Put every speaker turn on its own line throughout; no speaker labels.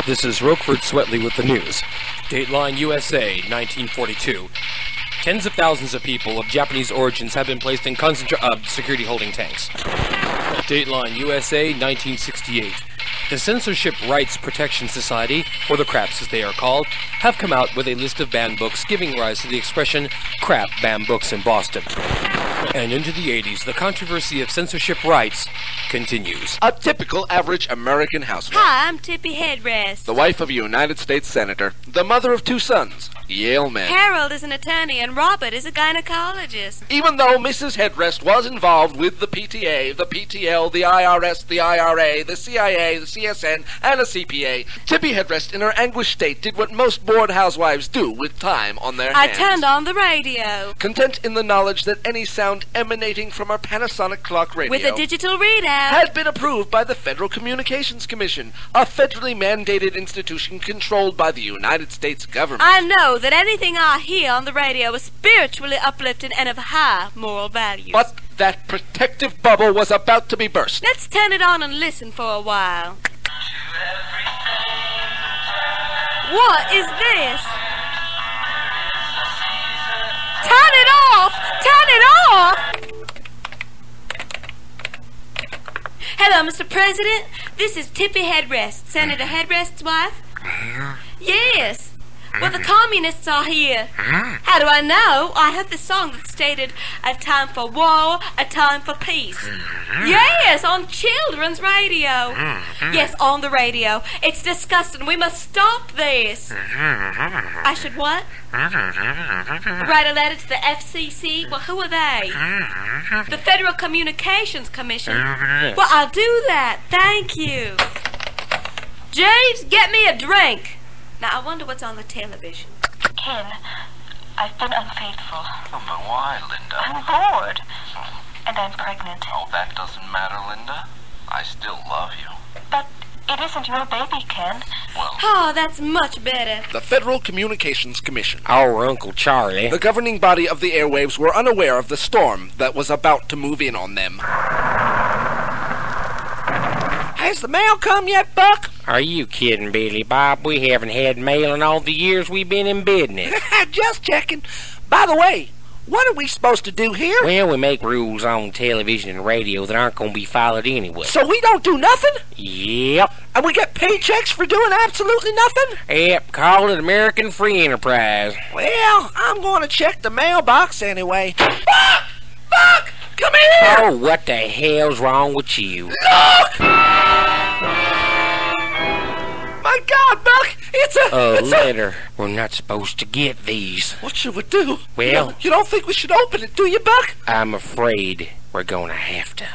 This is Roquefort Sweatley with the news. Dateline USA, 1942. Tens of thousands of people of Japanese origins have been placed in security holding tanks. Dateline USA, 1968. The Censorship Rights Protection Society, or the Craps as they are called, have come out with a list of banned books giving rise to the expression crap banned books in Boston. And into the 80s, the controversy of censorship rights continues.
A typical average American housewife.
Hi, I'm Tippy Headrest.
The wife of a United States Senator. The mother of 2 sons. Yale men.
Harold is an attorney and Robert is a gynecologist.
Even though Mrs. Headrest was involved with the PTA, the PTL, the IRS, the IRA, the CIA, the CSN, and a CPA, Tippy Headrest in her anguished state did what most bored housewives do with time on their hands.
I turned on the radio.
Content in the knowledge that any sound emanating from our Panasonic clock radio
with a digital readout
had been approved by the Federal Communications Commission, a federally mandated institution controlled by the United States government.
I know that anything I hear on the radio is spiritually uplifting and of high moral values.
But that protective bubble was about to be burst.
Let's turn it on and listen for a while. What is this? Turn it off! Turn it off! Hello, Mr. President. This is Tippy Headrest, Senator Headrest's wife. Yes. Well, the communists are here. How do I know? I heard this song that stated, a time for war, a time for peace. Yes, on children's radio. Yes, on the radio. It's disgusting. We must stop this. I should what? Write a letter to the F.C.C. Well, who are they? The Federal Communications Commission. Well, I'll do that. Thank you. Jeeves, get me a drink. Now, I wonder what's on the television.
Ken, I've been unfaithful.
Oh, but why, Linda?
I'm bored. And I'm pregnant.
Oh, that doesn't matter, Linda. I still love you.
But it isn't your baby, Ken.
Well...
Oh, that's much better.
The Federal Communications Commission,
Our Uncle Charlie.
the governing body of the airwaves, were unaware of the storm that was about to move in on them. Has the mail come yet, Buck?
Are you kidding, Billy Bob? We haven't had mail in all the years we've been in business.
Just checking. By the way, what are we supposed to do here?
Well, we make rules on television and radio that aren't going to be followed anyway.
So we don't do nothing?
Yep.
And we get paychecks for doing absolutely nothing?
Yep, call it American Free Enterprise.
Well, I'm going to check the mailbox anyway. Buck! Buck! Come here!
Oh, what the hell's wrong with you?
Look! My God, Buck! It's a
letter. We're not supposed to get these.
What should we do?
Well...
You don't think we should open it, do you, Buck?
I'm afraid we're gonna have to.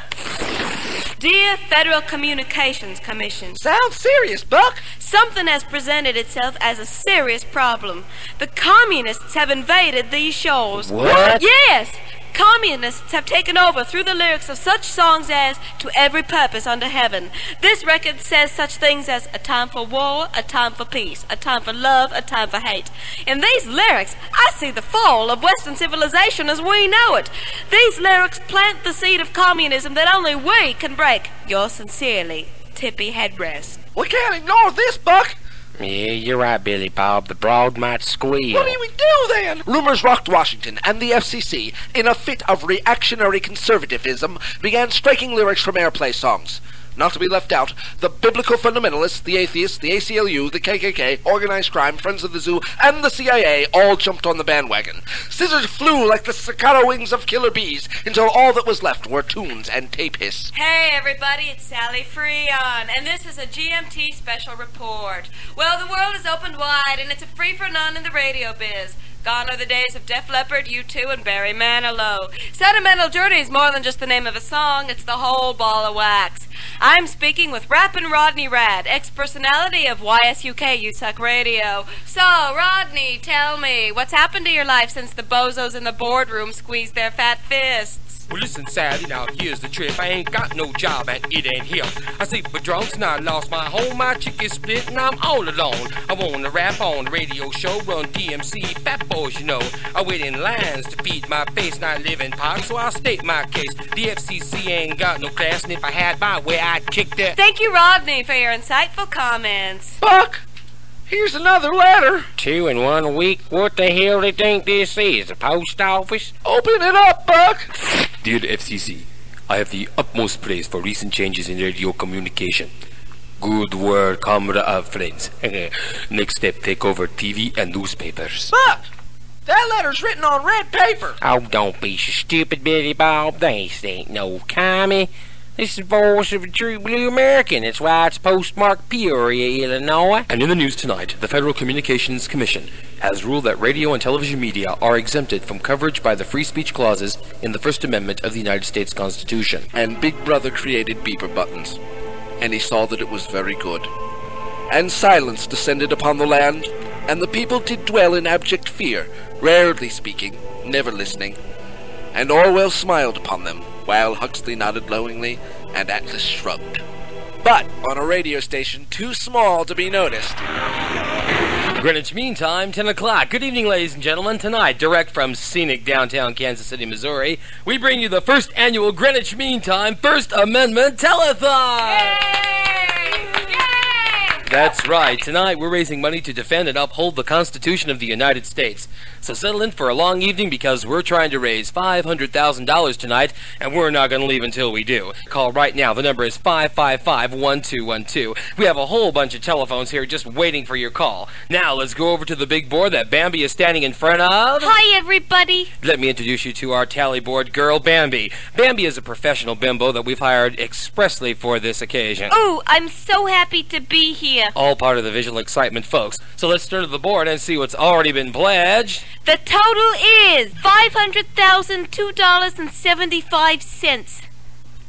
Dear Federal Communications Commission.
Sounds serious, Buck.
Something has presented itself as a serious problem. The communists have invaded these shores.
What?
Yes! Communists have taken over through the lyrics of such songs as To Every Purpose Under Heaven. This record says such things as a time for war, a time for peace, a time for love, a time for hate. In these lyrics, I see the fall of Western civilization as we know it. These lyrics plant the seed of communism that only we can break. Yours sincerely, Tippy Headrest.
We can't ignore this, Buck.
Yeah, you're right, Billy Bob. The broad might squeal.
What do we do then? Rumors rocked Washington, and the F.C.C., in a fit of reactionary conservatism, began striking lyrics from airplay songs. Not to be left out, the biblical fundamentalists, the atheists, the ACLU, the KKK, organized crime, Friends of the Zoo, and the CIA all jumped on the bandwagon. Scissors flew like the staccato wings of killer bees until all that was left were tunes and tape hiss.
Hey everybody, it's Sally Freon, and this is a GMT special report. Well, the world is opened wide, and it's a free for none in the radio biz. Gone are the days of Def Leppard, U2, and Barry Manilow. Sentimental Journey is more than just the name of a song, it's the whole ball of wax. I'm speaking with Rappin' Rodney Rad, ex-personality of YSUK You Suck Radio. So, Rodney, tell me, what's happened to your life since the bozos in the boardroom squeezed their fat fists?
Well, listen, Sally, now here's the trip. I ain't got no job and it ain't here. I sleep with drunks and I lost my home. My chick is split and I'm all alone. I wanna rap on the radio show, run DMC, fat boy
suppose you know. I wait in lines to feed my face, not live in parks, so I'll state my case. The F.C.C. ain't got no class, and if I had my way, I'd kick that.
Thank you, Rodney, for your insightful comments.
Buck, here's another letter.
2 in 1 week? What the hell do you think this is? The post office?
Open it up, Buck.
Dear F.C.C., I have the utmost praise for recent changes in radio communication. Good word, comrade of friends. Next step, take over TV and newspapers.
Buck, that letter's written on red paper.
Oh, don't be so stupid, Billy Bob. This ain't no commie. This is the voice of a true blue American. That's why it's postmarked Peoria, Illinois.
And in the news tonight, the Federal Communications Commission has ruled that radio and television media are exempted from coverage by the free speech clauses in the First Amendment of the United States Constitution.
And Big Brother created beeper buttons, and he saw that it was very good. And silence descended upon the land, and the people did dwell in abject fear, rarely speaking, never listening. And Orwell smiled upon them, while Huxley nodded knowingly, and Atlas shrugged. But on a radio station too small to be noticed.
Greenwich Mean Time, 10 o'clock. Good evening, ladies and gentlemen. Tonight, direct from scenic downtown Kansas City, Missouri, we bring you the first annual Greenwich Mean Time First Amendment Telethon!
Yay!
That's right. Tonight, we're raising money to defend and uphold the Constitution of the United States. So settle in for a long evening because we're trying to raise $500,000 tonight, and we're not going to leave until we do. Call right now. The number is 555-1212. We have a whole bunch of telephones here just waiting for your call. Now, let's go over to the big board that Bambi is standing in front of.
Hi, everybody.
Let me introduce you to our tally board girl, Bambi. Bambi is a professional bimbo that we've hired expressly for this occasion.
Ooh, I'm so happy to be here.
All part of the visual excitement, folks. So let's turn to the board and see what's already been pledged.
The total is $500,002.75.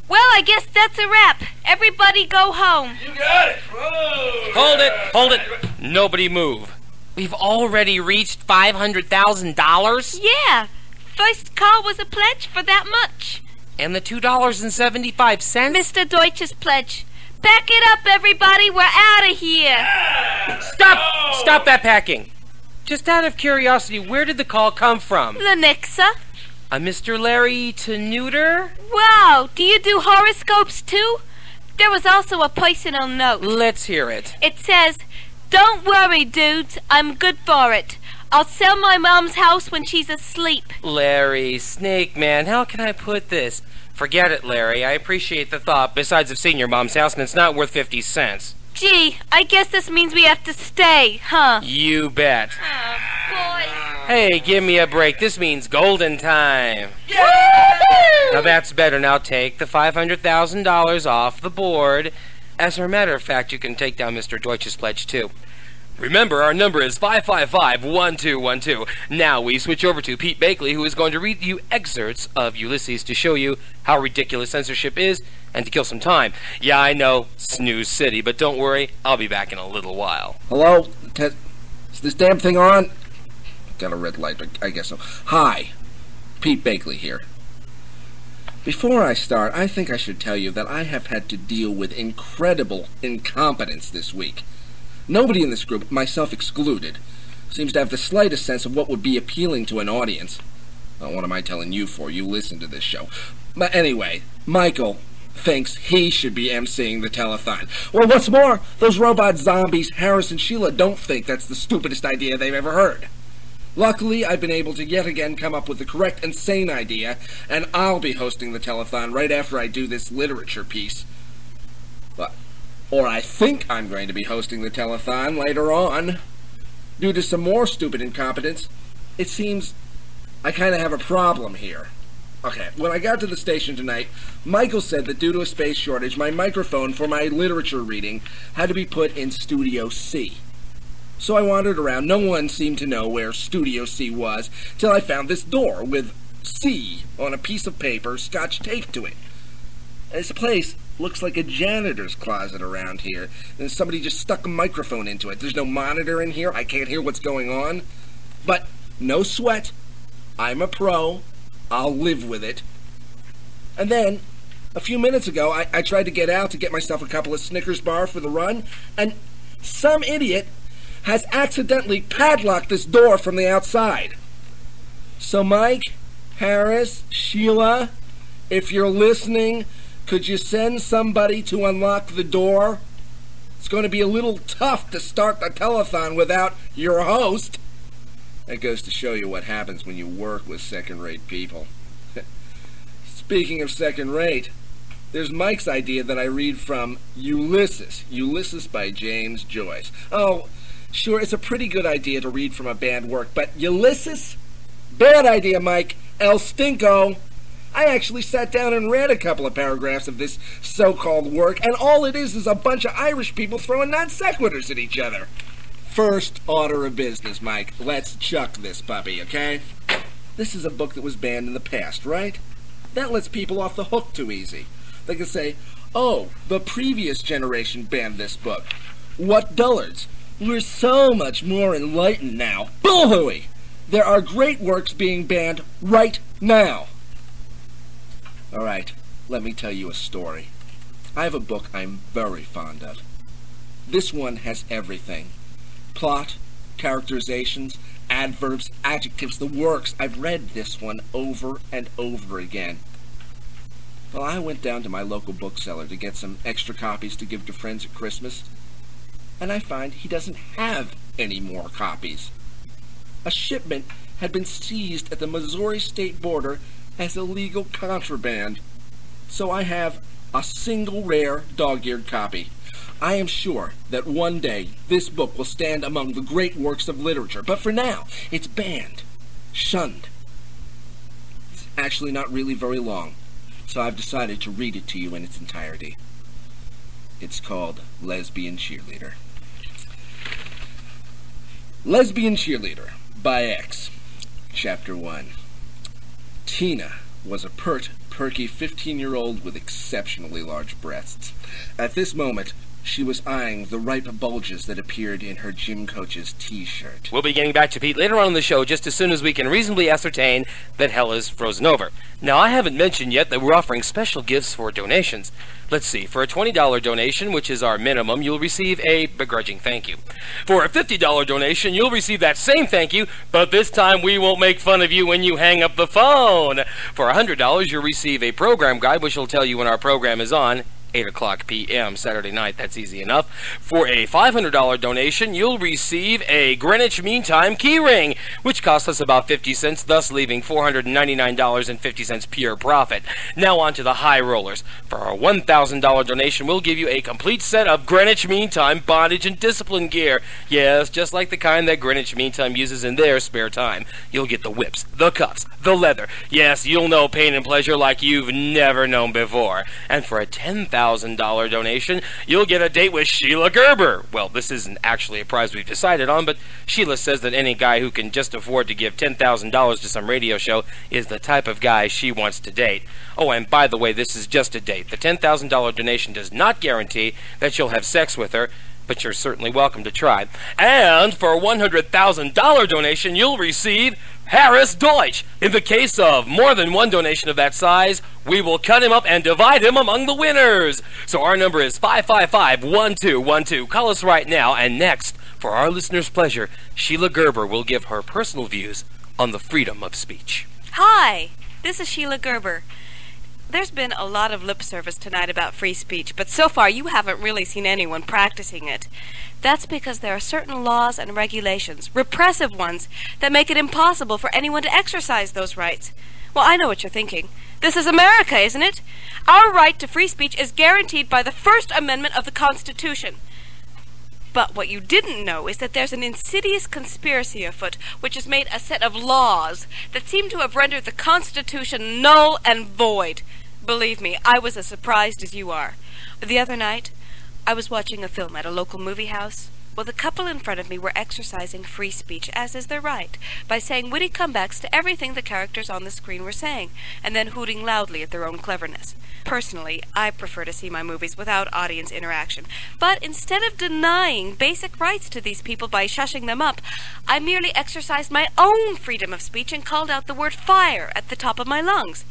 Well, I guess that's a wrap. Everybody go home.
You got it. Whoa.
Hold it. Nobody move. We've already reached $500,000?
Yeah. First call was a pledge for that much.
And the $2.75?
Mr. Deutsch's pledge. Pack it up, everybody. We're out of here.
Stop that packing. Just out of curiosity, where did the call come from?
Lenexa.
A Mr. Larry to neuter?
Wow, do you do horoscopes too? There was also a personal note.
Let's hear it.
It says, "Don't worry, dudes. I'm good for it. I'll sell my mom's house when she's asleep."
Larry, Snake Man, how can I put this? Forget it, Larry. I appreciate the thought. Besides, I've seen your mom's house, and it's not worth 50 cents.
Gee, I guess this means we have to stay, huh?
You bet.
Oh, boy.
Hey, give me a break. This means golden time.
Yay!
Now that's better. Now take the $500,000 off the board. As a matter of fact, you can take down Mr. Deutsch's pledge, too. Remember, our number is 555-1212. Now we switch over to Pete Bakley, who is going to read you excerpts of Ulysses to show you how ridiculous censorship is and to kill some time. Yeah, I know, snooze city, but don't worry, I'll be back in a little while.
Hello? Is this damn thing on? Got a red light, I guess so. Hi, Pete Bakley here. Before I start, I think I should tell you that I have had to deal with incredible incompetence this week. Nobody in this group, myself excluded, seems to have the slightest sense of what would be appealing to an audience. Well, what am I telling you for? You listen to this show. But anyway, Michael thinks he should be emceeing the telethon. Well, what's more, those robot zombies, Harris and Sheila, don't think that's the stupidest idea they've ever heard. Luckily, I've been able to yet again come up with the correct and sane idea, and I'll be hosting the telethon right after I do this literature piece. Or I think I'm going to be hosting the telethon later on. Due to some more stupid incompetence, it seems I kind of have a problem here. Okay, when I got to the station tonight, Michael said that due to a space shortage, my microphone for my literature reading had to be put in Studio C. So I wandered around. No one seemed to know where Studio C was, till I found this door with C on a piece of paper, scotch taped to it. This place looks like a janitor's closet around here. And somebody just stuck a microphone into it. There's no monitor in here. I can't hear what's going on. But no sweat. I'm a pro. I'll live with it. And then, a few minutes ago, I tried to get out to get myself a couple of Snickers bar for the run, and some idiot has accidentally padlocked this door from the outside. So Mike, Harris, Sheila, if you're listening, could you send somebody to unlock the door? It's going to be a little tough to start the telethon without your host. That goes to show you what happens when you work with second-rate people. Speaking of second-rate, there's Mike's idea that I read from Ulysses. Ulysses by James Joyce. Oh, sure, it's a pretty good idea to read from a bad work, but Ulysses? Bad idea, Mike. El Stinko. I actually sat down and read a couple of paragraphs of this so-called work, and all it is a bunch of Irish people throwing non-sequiturs at each other. First order of business, Mike. Let's chuck this puppy, okay? This is a book that was banned in the past, right? That lets people off the hook too easy. They can say, oh, the previous generation banned this book. What dullards. We're so much more enlightened now. Bull-hooey! There are great works being banned right now. All right, let me tell you a story. I have a book I'm very fond of. This one has everything. Plot, characterizations, adverbs, adjectives, the works. I've read this one over and over again. Well, I went down to my local bookseller to get some extra copies to give to friends at Christmas, and I find he doesn't have any more copies. A shipment had been seized at the Missouri state border as illegal contraband, so I have a single rare dog-eared copy. I am sure that one day this book will stand among the great works of literature, but for now, it's banned, shunned. It's actually not really very long, so I've decided to read it to you in its entirety. It's called Lesbian Cheerleader. Lesbian Cheerleader by X. Chapter 1. Tina was a perky 15-year-old with exceptionally large breasts. At this moment, she was eyeing the ripe bulges that appeared in her gym coach's T-shirt.
We'll be getting back to Pete later on in the show just as soon as we can reasonably ascertain that hell is frozen over. Now, I haven't mentioned yet that we're offering special gifts for donations. Let's see, for a $20 donation, which is our minimum, you'll receive a begrudging thank you. For a $50 donation, you'll receive that same thank you, but this time we won't make fun of you when you hang up the phone. For $100, you'll receive a program guide, which will tell you when our program is on. 8 o'clock p.m. Saturday night. That's easy enough. For a $500 donation, you'll receive a Greenwich Mean Time keyring, which costs us about 50 cents, thus leaving $499.50 pure profit. Now on to the high rollers. For our $1,000 donation, we'll give you a complete set of Greenwich Mean Time bondage and discipline gear. Yes, just like the kind that Greenwich Mean Time uses in their spare time. You'll get the whips, the cuffs, the leather. Yes, you'll know pain and pleasure like you've never known before. And for a $10,000 donation, you'll get a date with Sheila Gerber. Well, this isn't actually a prize we've decided on, but Sheila says that any guy who can just afford to give $10,000 to some radio show is the type of guy she wants to date. Oh, and by the way, this is just a date. The $10,000 donation does not guarantee that you'll have sex with her, but you're certainly welcome to try. And for a $100,000 donation, you'll receive Harris Deutsch. In the case of more than one donation of that size, we will cut him up and divide him among the winners. So our number is 555-1212. Call us right now, and next, for our listeners' pleasure, Sheila Gerber will give her personal views on the freedom of speech.
Hi, this is Sheila Gerber. There's been a lot of lip service tonight about free speech, but so far you haven't really seen anyone practicing it. That's because there are certain laws and regulations, repressive ones, that make it impossible for anyone to exercise those rights. Well, I know what you're thinking. This is America, isn't it? Our right to free speech is guaranteed by the First Amendment of the Constitution. But what you didn't know is that there's an insidious conspiracy afoot which has made a set of laws that seem to have rendered the Constitution null and void. Believe me, I was as surprised as you are. The other night, I was watching a film at a local movie house. Well, the couple in front of me were exercising free speech, as is their right, by saying witty comebacks to everything the characters on the screen were saying, and then hooting loudly at their own cleverness. Personally, I prefer to see my movies without audience interaction. But instead of denying basic rights to these people by shushing them up, I merely exercised my own freedom of speech and called out the word fire at the top of my lungs.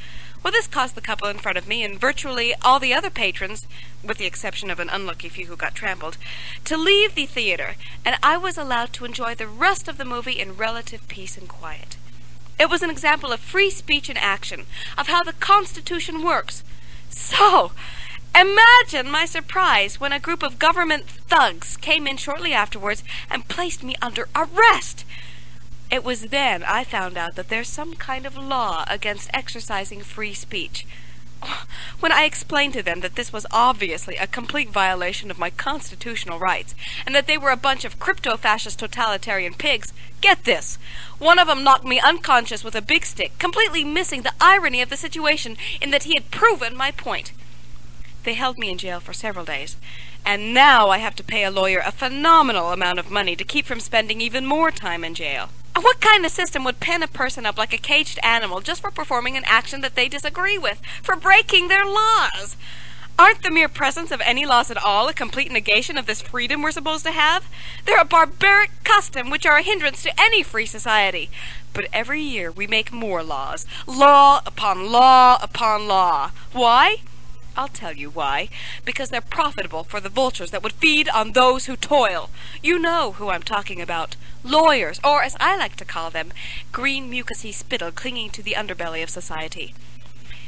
Well, this caused the couple in front of me and virtually all the other patrons, with the exception of an unlucky few who got trampled, to leave the theater, and I was allowed to enjoy the rest of the movie in relative peace and quiet. It was an example of free speech in action, of how the Constitution works. So, imagine my surprise when a group of government thugs came in shortly afterwards and placed me under arrest. It was then I found out that there's some kind of law against exercising free speech. When I explained to them that this was obviously a complete violation of my constitutional rights, and that they were a bunch of crypto-fascist totalitarian pigs, get this, one of them knocked me unconscious with a big stick, completely missing the irony of the situation in that he had proven my point. They held me in jail for several days, and now I have to pay a lawyer a phenomenal amount of money to keep from spending even more time in jail. What kind of system would pen a person up like a caged animal just for performing an action that they disagree with, for breaking their laws? Aren't the mere presence of any laws at all a complete negation of this freedom we're supposed to have? They're a barbaric custom which are a hindrance to any free society. But every year we make more laws, law upon law upon law. Why? I'll tell you why. Because they're profitable for the vultures that would feed on those who toil. You know who I'm talking about. Lawyers, or as I like to call them, green mucousy spittle clinging to the underbelly of society.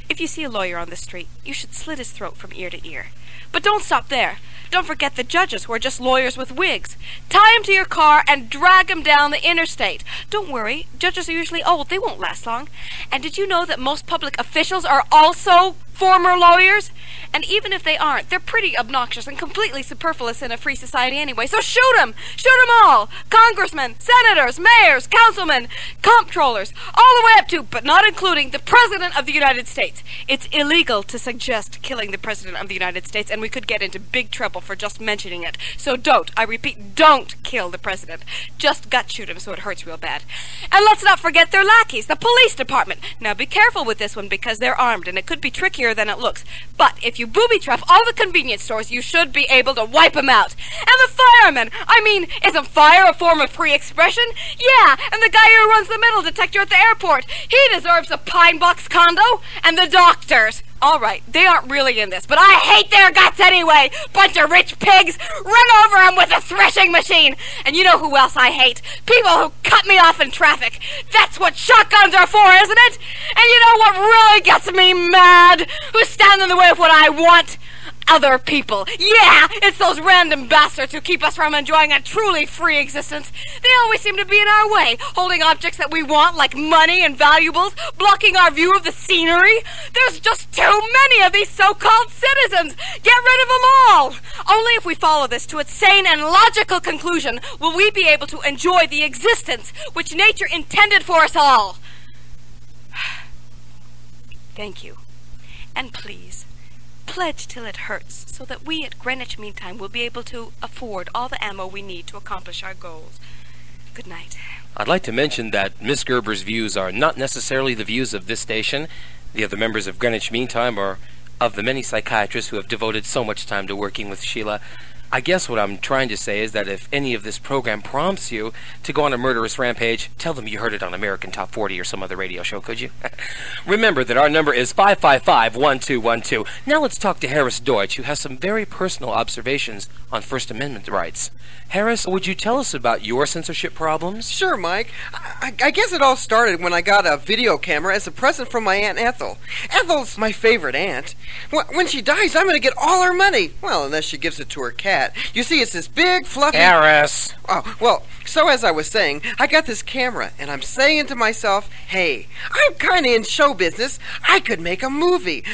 If you see a lawyer on the street, you should slit his throat from ear to ear. But don't stop there. Don't forget the judges who are just lawyers with wigs. Tie him to your car and drag him down the interstate. Don't worry, judges are usually old. They won't last long. And did you know that most public officials are also former lawyers? And even if they aren't, they're pretty obnoxious and completely superfluous in a free society anyway. So shoot them! Shoot them all! Congressmen, senators, mayors, councilmen, comptrollers, all the way up to, but not including, the President of the United States. It's illegal to suggest killing the President of the United States, and we could get into big trouble for just mentioning it. So don't, I repeat, don't kill the President. Just gut shoot him so it hurts real bad. And let's not forget their lackeys, the police department. Now be careful with this one because they're armed, and it could be trickier than it looks. But if you booby-trap all the convenience stores, you should be able to wipe them out. And the firemen! I mean, isn't fire a form of free expression? Yeah, and the guy who runs the metal detector at the airport, he deserves a pine box condo. And the doctors. All right, they aren't really in this, but I hate their guts anyway. Bunch of rich pigs. Run over them with a threshing machine. And you know who else I hate? People who cut me off in traffic. That's what shotguns are for, isn't it? And you know what really gets me mad? Who stand in the way of what I want? Other people. Yeah, it's those random bastards who keep us from enjoying a truly free existence. They always seem to be in our way, holding objects that we want, like money and valuables, blocking our view of the scenery. There's just too many of these so-called citizens. Get rid of them all. Only if we follow this to its sane and logical conclusion will we be able to enjoy the existence which nature intended for us all. Thank you. And please, pledge till it hurts, so that we at Greenwich Mean Time will be able to afford all the ammo we need to accomplish our goals. Good night.
I'd like to mention that Miss Gerber's views are not necessarily the views of this station. The other members of Greenwich Mean Time are of the many psychiatrists who have devoted so much time to working with Sheila. I guess what I'm trying to say is that if any of this program prompts you to go on a murderous rampage, tell them you heard it on American Top 40 or some other radio show, could you? Remember that our number is 555-1212. Now let's talk to Harris Deutsch, who has some very personal observations on First Amendment rights. Harris, would you tell us about your censorship problems?
Sure, Mike. I guess it all started when I got a video camera as a present from my Aunt Ethel. Ethel's my favorite aunt. When she dies, I'm going to get all her money. Well, unless she gives it to her cat. You see, it's this big, fluffy...
Harris!
Oh, well, so as I was saying, I got this camera, and I'm saying to myself, hey, I'm kind of in show business. I could make a movie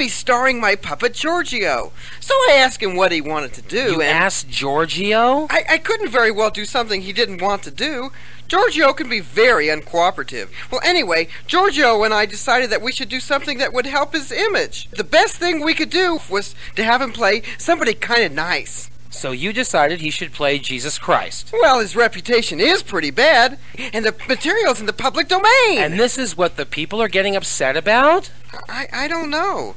starring my puppet Giorgio. So I asked him what he wanted to do,
You asked Giorgio?
I couldn't very well do something he didn't want to do. Giorgio can be very uncooperative. Well, anyway, Giorgio and I decided that we should do something that would help his image. The best thing we could do was to have him play somebody kind of nice.
So you decided he should play Jesus Christ.
Well, his reputation is pretty bad, and the material's in the public domain.
And this is what the people are getting upset about?
I don't know.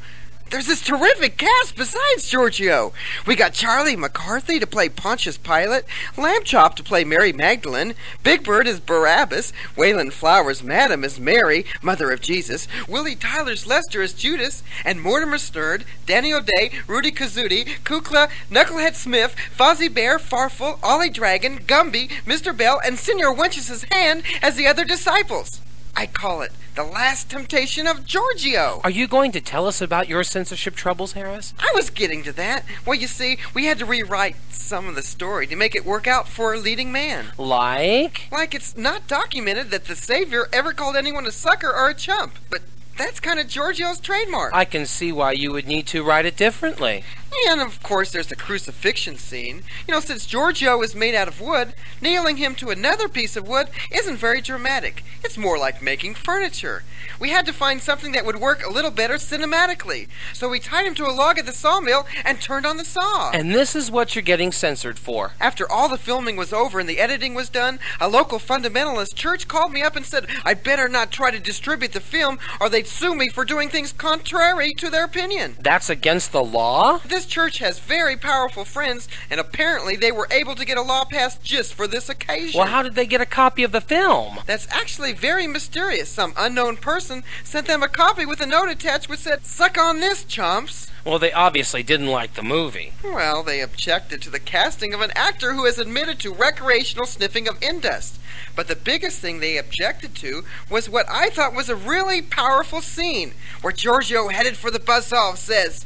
There's this terrific cast besides Giorgio. We got Charlie McCarthy to play Pontius Pilate, Lamb Chop to play Mary Magdalene, Big Bird as Barabbas, Waylon Flowers' Madam as Mary, Mother of Jesus, Willie Tyler's Lester as Judas, and Mortimer Snerd, Danny O'Day, Rudy Kazuti, Kukla, Knucklehead Smith, Fozzie Bear, Farfel, Ollie Dragon, Gumby, Mr. Bell, and Senor Wench's hand as the other disciples. I call it The Last Temptation of Giorgio.
Are you going to tell us about your censorship troubles, Harris?
I was getting to that. Well, you see, we had to rewrite some of the story to make it work out for a leading man.
Like?
Like it's not documented that the Savior ever called anyone a sucker or a chump. But that's kind of Giorgio's trademark.
I can see why you would need to write it differently.
And, of course, there's the crucifixion scene. You know, since Giorgio is made out of wood, nailing him to another piece of wood isn't very dramatic. It's more like making furniture. We had to find something that would work a little better cinematically. So we tied him to a log at the sawmill and turned on the saw.
And this is what you're getting censored for.
After all the filming was over and the editing was done, a local fundamentalist church called me up and said I better not try to distribute the film or they'd sue me for doing things contrary to their opinion.
That's against the law?
This church has very powerful friends, and apparently they were able to get a law passed just for this occasion.
Well, how did they get a copy of the film?
That's actually very mysterious. Some unknown person sent them a copy with a note attached which said, "Suck on this, chumps."
Well, they obviously didn't like the movie.
Well, they objected to the casting of an actor who has admitted to recreational sniffing of indust. But the biggest thing they objected to was what I thought was a really powerful scene, where Giorgio, headed for the buzzsaw, says,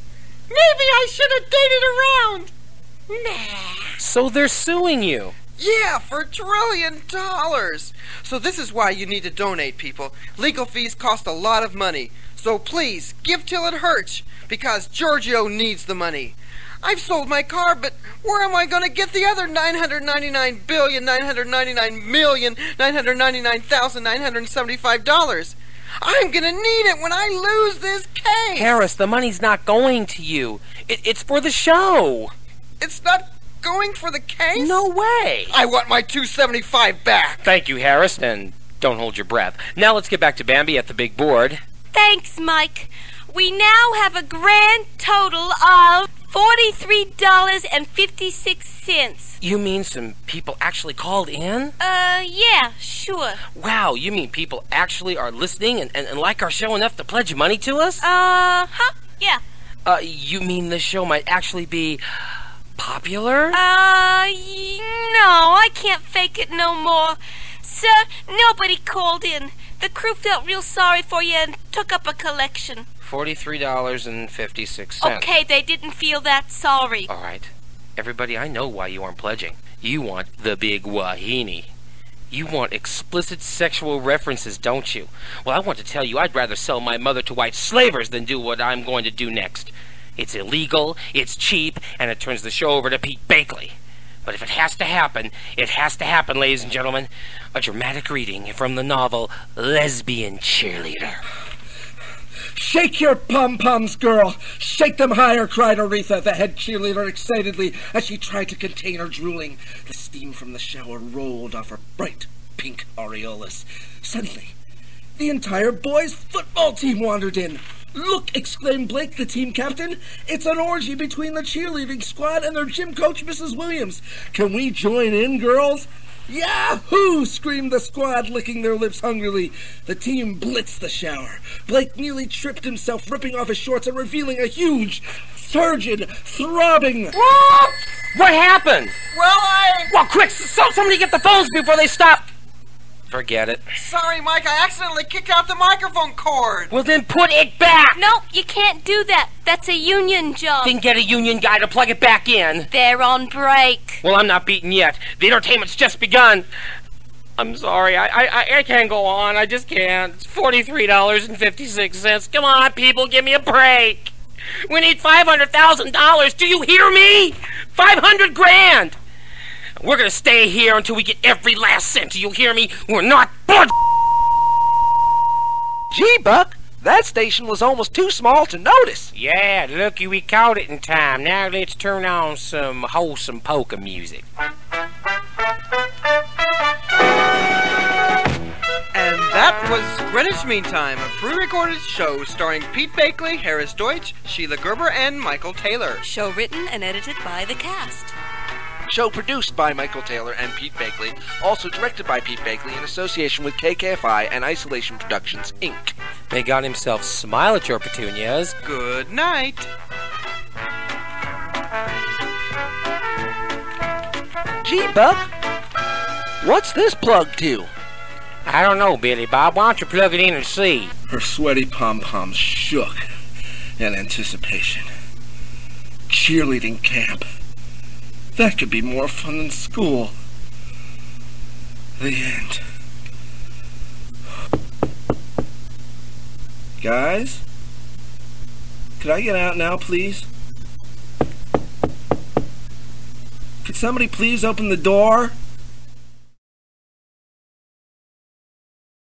"Maybe I should have dated around." Nah.
So they're suing you?
Yeah, for $1 trillion. So this is why you need to donate, people. Legal fees cost a lot of money. So please, give till it hurts, because Giorgio needs the money. I've sold my car, but where am I going to get the other $999,999,999,975? I'm going to need it when I lose this case.
Harris, the money's not going to you. It's for the show.
It's not going for the case?
No way.
I want my $275 back.
Thank you, Harris, and don't hold your breath. Now let's get back to Bambi at the big board.
Thanks, Mike. We now have a grand total of $43.56.
You mean some people actually called in?
Yeah, sure.
Wow, you mean people actually are listening and like our show enough to pledge money to us?
Yeah.
You mean the show might actually be popular?
No, I can't fake it no more. Sir, nobody called in. The crew felt real sorry for you and took up a collection.
$43.56.
Okay, they didn't feel that sorry.
All right. Everybody, I know why you aren't pledging. You want the big wahine. You want explicit sexual references, don't you? Well, I want to tell you, I'd rather sell my mother to white slavers than do what I'm going to do next. It's illegal, it's cheap, and it turns the show over to Pete Bakley. But if it has to happen, it has to happen, ladies and gentlemen. A dramatic reading from the novel Lesbian Cheerleader.
Shake your pom-poms, girl! Shake them higher, cried Aretha, the head cheerleader, excitedly, as she tried to contain her drooling. The steam from the shower rolled off her bright pink aureoles. Suddenly, the entire boys' football team wandered in. "Look," exclaimed Blake, the team captain. "It's an orgy between the cheerleading squad and their gym coach, Mrs. Williams. Can we join in, girls?" "Yahoo!" screamed the squad, licking their lips hungrily. The team blitzed the shower. Blake nearly tripped himself, ripping off his shorts and revealing a huge, turgid, throbbing...
What happened?
Well,
quick! Somebody get the phones before they stop! Forget it.
Sorry, Mike, I accidentally kicked out the microphone cord.
Well, then put it back!
Nope, you can't do that. That's a union job.
Then get a union guy to plug it back in.
They're on break.
Well, I'm not beaten yet. The entertainment's just begun. I'm sorry, I can't go on. I just can't. It's $43.56. Come on, people, give me a break. We need $500,000. Do you hear me? $500,000. We're gonna stay here until we get every last cent. Do you hear me? We're not bored.
Gee, Buck, that station was almost too small to notice.
Yeah, looky, we caught it in time. Now let's turn on some wholesome polka music.
And that was Greenwich Mean Time, a pre-recorded show starring Pete Bakley, Harris Deutsch, Sheila Gerber, and Michael Taylor.
Show written and edited by the cast.
Show produced by Michael Taylor and Pete Bakley, also directed by Pete Bakley in association with KKFI and Isolation Productions, Inc.
May God himself smile at your petunias.
Good night.
Gee, Buck, what's this plug to?
I don't know, Billy Bob. Why don't you plug it in and see?
Her sweaty pom-poms shook in anticipation. Cheerleading camp. That could be more fun than school. The end. Guys? Could I get out now, please? Could somebody please open the door?